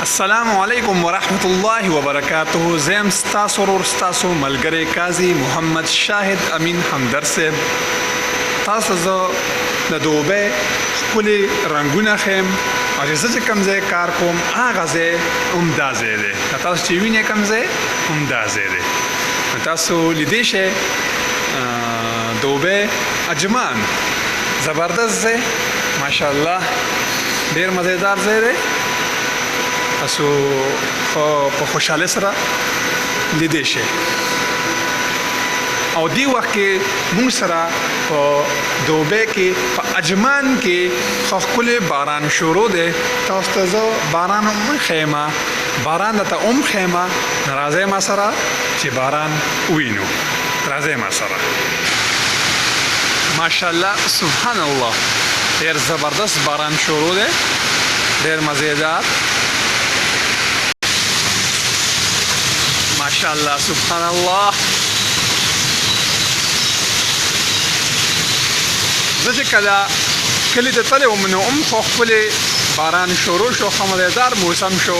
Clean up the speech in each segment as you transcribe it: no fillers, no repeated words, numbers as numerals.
السلام علیکم ورحمت الله وبرکاته. زم ستاسو ورور ستاسو ملګری قاضي محمد شاهد امین همدرد صاحب. تاسو زه د دوبۍ ښکلي رنګونه ښیم او چې زه چې کوم ځای کار کوم هغه ځای عمده ځای دی. تاسو چې وینئ کوم ځای عمده ځای دی. تاسو لیدی شئ دوبۍ اجمان زبردست ځای ماشاءالله ډېر مزیدار ځای دی. تاسو په خوشحالۍ سره لیدی شئ او دې وخت کې موږ سره په دوبۍ کې په اجمان کې ښکلی باران شروع دی. تاسو ته زه باران هم ښیمه، باران درته هم ښیمه. راځئ ما سره چې باران ووینو. راځئ ما سره. ماشاءالله سبحان الله ډېر زبردست باران شروع دی، ډېر مزیدار. ماشاءالله سبحان الله. زه چې کله کلي ته تللی وم نو هم خو ښکلی باران شروع شو، ښه مزیدار موسم شو.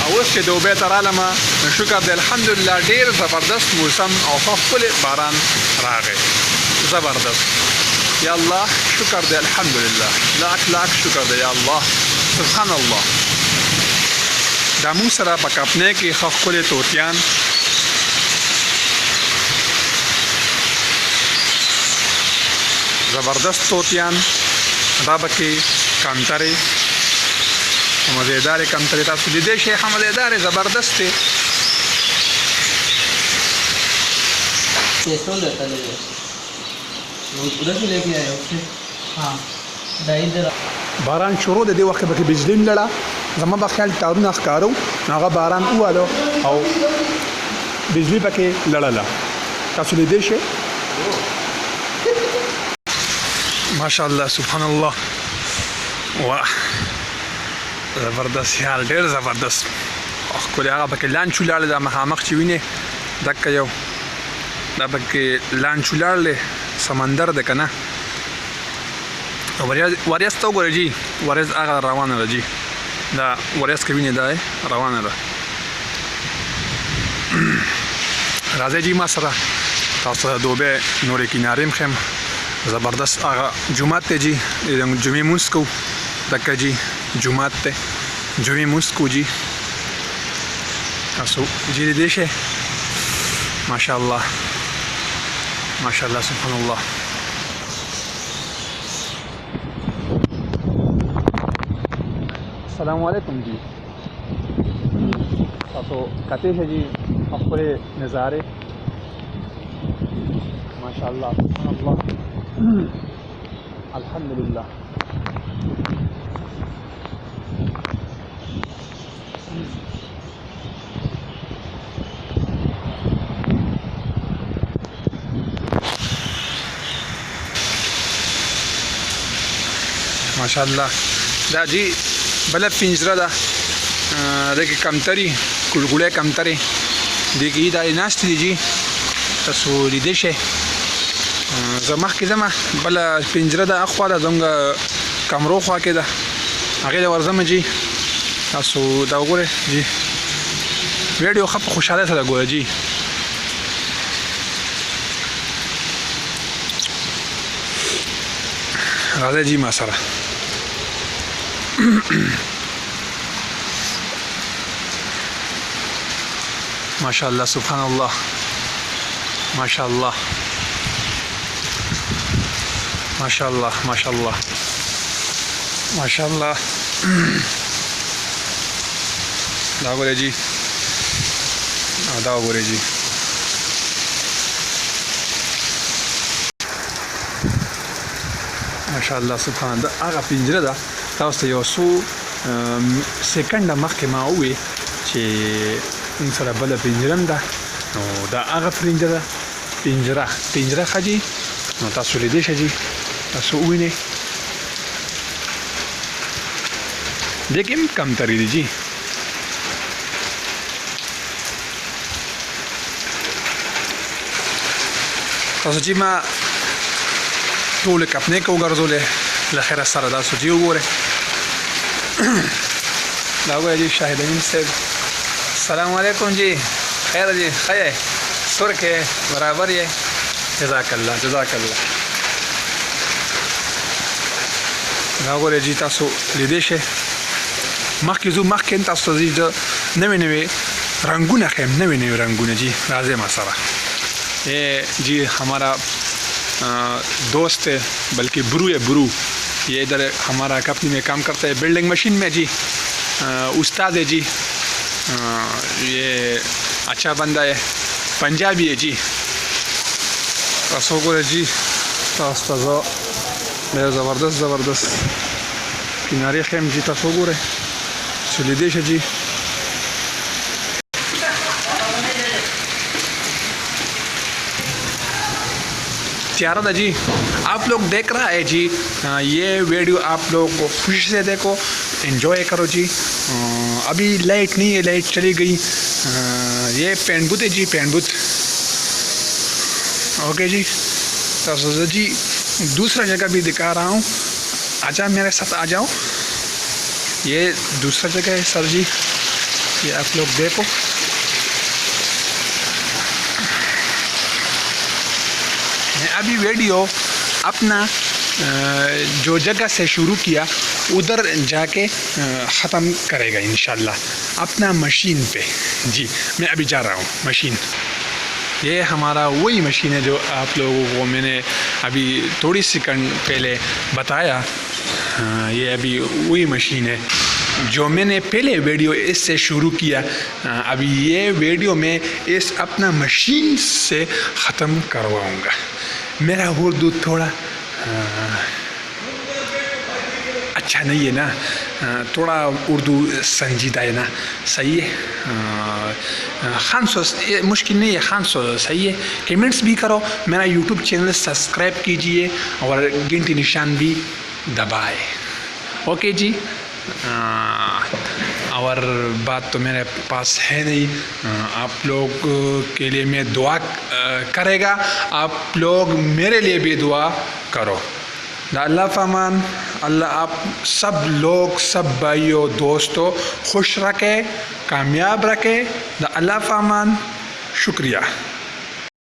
او اوس چې دوبۍ ته رالم نو شکر دی الحمدلله ډېر زبردست موسم او ښه ښکلی باران راغی. زبردست یا الله شکر دی الحمدلله لاک لاک شکر دی یا الله سبحان الله. دا موږ سره په کپنۍ کې ښه ښکلي طوطیان زبردست طوطیان، دا پکې کمترې مزیدارې کمترې تاسو لیدی شئ. ښه مزیدارې زبردست دی. باران شروع دی. دې وخت کې پکې بجلي هم لړه. زما په خیال تارونه ښکارو هغه باران ووالو او بجلي پکې لړله. تاسو لیدی شئ ماشاءالله سبحان الله. واه زبردست یار ډېر زبردست ښکلی. هغه پکې لانچ ولاړ دی مخامخ چې وینې دکه یو دا پکې لانچ ولاړ دی سمندر دی که نه. وریځ ته وګورئ جي وریځ هغه روانه ده جي دا وریځ که وینې دا روانه ده. راځئ جي ما سره تاسو ته دوبۍ نورې کنارې هم ښیم. زبردست هغه جومات دی جي جمعې مونځ کوو دکه جي جومات دی جمعې مونځ کوو جي. تاسو جي لیدی شئ ماشاءالله ماشاءالله سبحان الله. السلام علیکم جی. تاسو کتی شئ جي ښکلې نظارې ماشاءالله سبحان الله الحمدلله. ماشاءالله دا جی بله پنجره ده دغې کمترې ګلګلې کمترې دغې دا ناستې دي جي تاسو لیدی شئ. زه مخکې ځمه بله پنجره ده اخوا ده زموږ کمرو خوا کې ده هغې ته ورځمه جي. تاسو دا وګورئ جي ویډیو ښه په خوشحالۍ سره ګوره جي. راځئ جي ما سره. ماشاءالله سبحان الله ماشاءالله ماشاءالله ماشاءالله ماشاءالله. دا وګورئ جي دا وګورئ جي ماشاءالله سبحان الله. هغه پنجره ده تاسو ته یو څو سکنډه مخکې ما وویل چې موږ سره بله پنجره هم ده نو دا هغه پنجره ښه جي نو تاسو لیدی شئ جي تاسو ووینئ. دې کې هم کمترې دي جي. تاسو جي ما ټولې کپنۍ کې وګرځولې له خیره سره تاسو جي وګورئ لاگو جی شاہد امین صاحب السلام علیکم جی خیر جی خیر سرخ ہے برابر ہے جزاک اللہ لاگو جی تاسو لیدې شئ مخکې ځو مخکې تاسو ته زه نوې رنگونه ښیم نوې رنگونه جی راځئ ما سره یہ جی ہمارا دوست ہے بلکہ برو یہ ادھر ہمارا کمپنی میں کام کرتا ہے بلڈنگ مشین میں جی استاد ہے جی یہ اچھا بندہ ہے پنجابی ہے جی تاسو ګورئ جی تاسو ته زه ډېر زبردست کنارې ښیم جی تاسو ګورئ چې لیدې شئ جی تیارہ تھا جی آپ لوگ دیکھ رہا ہے جی یہ ویڈیو آپ لوگ خوشی سے دیکھو انجوائے کرو جی ابھی لائٹ نہیں ہے لائٹ چلی گئی یہ پینٹ بوت ہے جی پینٹ بوت اوکے جی تو جی دوسرا جگہ بھی دکھا رہا ہوں آجا میرے ساتھ آ جاؤ یہ دوسرا جگہ ہے سر جی یہ آپ لوگ دیکھو ابھی ویڈیو اپنا جو جگہ سے شروع کیا ادھر جا کے ختم کرے گا انشاءاللہ اپنا مشین پہ جی میں ابھی جا رہا ہوں مشین یہ ہمارا وہی مشین ہے جو آپ لوگوں کو میں نے ابھی تھوڑی سیکنڈ پہلے بتایا یہ ابھی وہی مشین ہے جو میں نے پہلے ویڈیو اس سے شروع کیا ابھی یہ ویڈیو میں اس اپنا مشین سے ختم کرواؤں گا میرا اردو تھوڑا اچھا نہیں ہے نا تھوڑا اردو سنجیدہ ہے نا صحیح ہے 500 مشکل نہیں ہے 500 صحیح ہے کمنٹس بھی کرو میرا یوٹیوب چینل سبسکرائب کیجئے اور گھنٹی نشان بھی دبائے اوکے جی اور بات تو میرے پاس ہے نہیں آپ لوگ کے لیے میں دعا کرے گا آپ لوگ میرے لیے بھی دعا کرو اللہ فامان اللہ آپ سب لوگ سب بھائیوں دوستوں خوش رکھے کامیاب رکھے اللہ فامان شکریہ